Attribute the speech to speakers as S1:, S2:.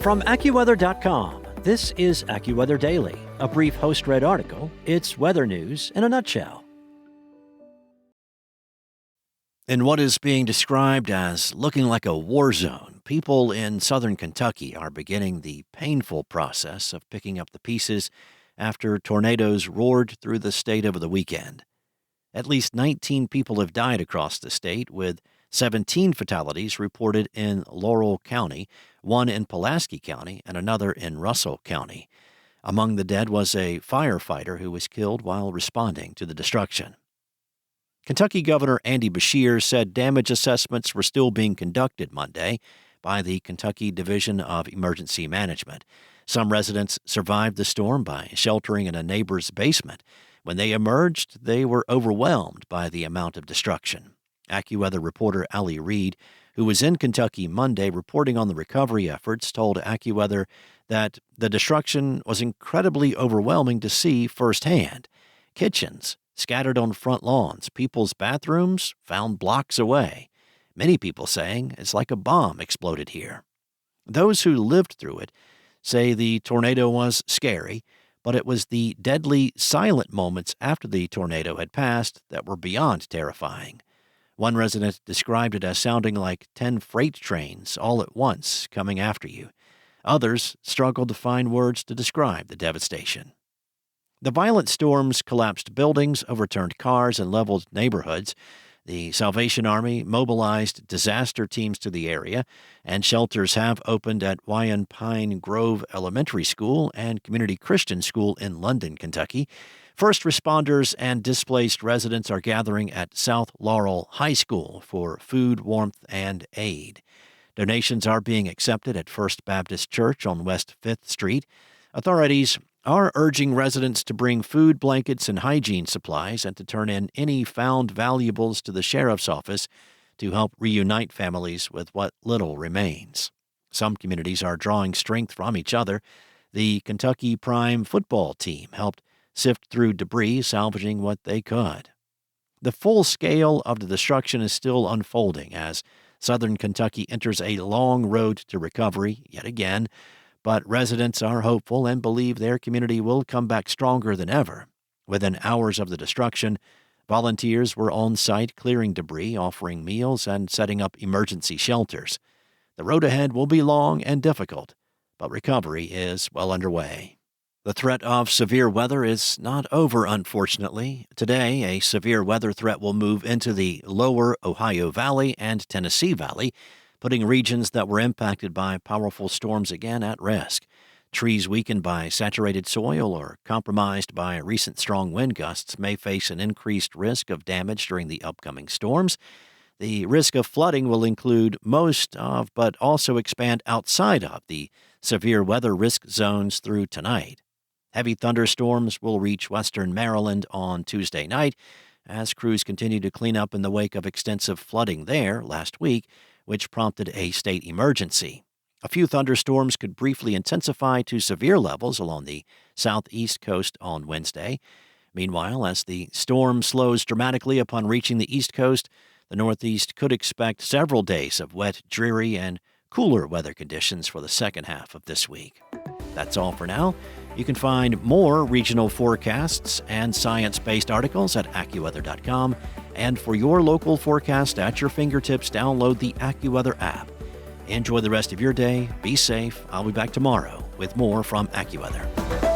S1: From AccuWeather.com, this is AccuWeather Daily, a brief host-read article. It's weather news in a nutshell. In what is being described as looking like a war zone, people in southern Kentucky are beginning the painful process of picking up the pieces after tornadoes roared through the state over the weekend. At least 19 people have died across the state, with 17 fatalities reported in Laurel County, one in Pulaski County, and another in Russell County. Among the dead was a firefighter who was killed while responding to the destruction. Kentucky Governor Andy Beshear said damage assessments were still being conducted Monday by the Kentucky Division of Emergency Management. Some residents survived the storm by sheltering in a neighbor's basement. When they emerged, they were overwhelmed by the amount of destruction. AccuWeather reporter Allie Reed, who was in Kentucky Monday reporting on the recovery efforts, told AccuWeather that the destruction was incredibly overwhelming to see firsthand. Kitchens scattered on front lawns, people's bathrooms found blocks away. Many people saying it's like a bomb exploded here. Those who lived through it say the tornado was scary, but it was the deadly, silent moments after the tornado had passed that were beyond terrifying. One resident described it as sounding like 10 freight trains all at once coming after you. Others struggled to find words to describe the devastation. The violent storms collapsed buildings, overturned cars, and leveled neighborhoods. The Salvation Army mobilized disaster teams to the area, and shelters have opened at Wyan Pine Grove Elementary School and Community Christian School in London, Kentucky. First responders and displaced residents are gathering at South Laurel High School for food, warmth, and aid. Donations are being accepted at First Baptist Church on West 5th Street. Authorities are urging residents to bring food, blankets, and hygiene supplies and to turn in any found valuables to the sheriff's office to help reunite families with what little remains. Some communities are drawing strength from each other. The Kentucky Prime football team helped sift through debris, salvaging what they could. The full scale of the destruction is still unfolding as southern Kentucky enters a long road to recovery yet again, but residents are hopeful and believe their community will come back stronger than ever. Within hours of the destruction, volunteers were on site clearing debris, offering meals, and setting up emergency shelters. The road ahead will be long and difficult, but recovery is well underway. The threat of severe weather is not over, unfortunately. Today, a severe weather threat will move into the lower Ohio Valley and Tennessee Valley, putting regions that were impacted by powerful storms again at risk. Trees weakened by saturated soil or compromised by recent strong wind gusts may face an increased risk of damage during the upcoming storms. The risk of flooding will include most of, but also expand outside of, the severe weather risk zones through tonight. Heavy thunderstorms will reach western Maryland on Tuesday night as crews continue to clean up in the wake of extensive flooding there last week, which prompted a state emergency. A few thunderstorms could briefly intensify to severe levels along the southeast coast on Wednesday. Meanwhile, as the storm slows dramatically upon reaching the east coast, the Northeast could expect several days of wet, dreary, and cooler weather conditions for the second half of this week. That's all for now. You can find more regional forecasts and science-based articles at AccuWeather.com. And for your local forecast at your fingertips, download the AccuWeather app. Enjoy the rest of your day. Be safe. I'll be back tomorrow with more from AccuWeather.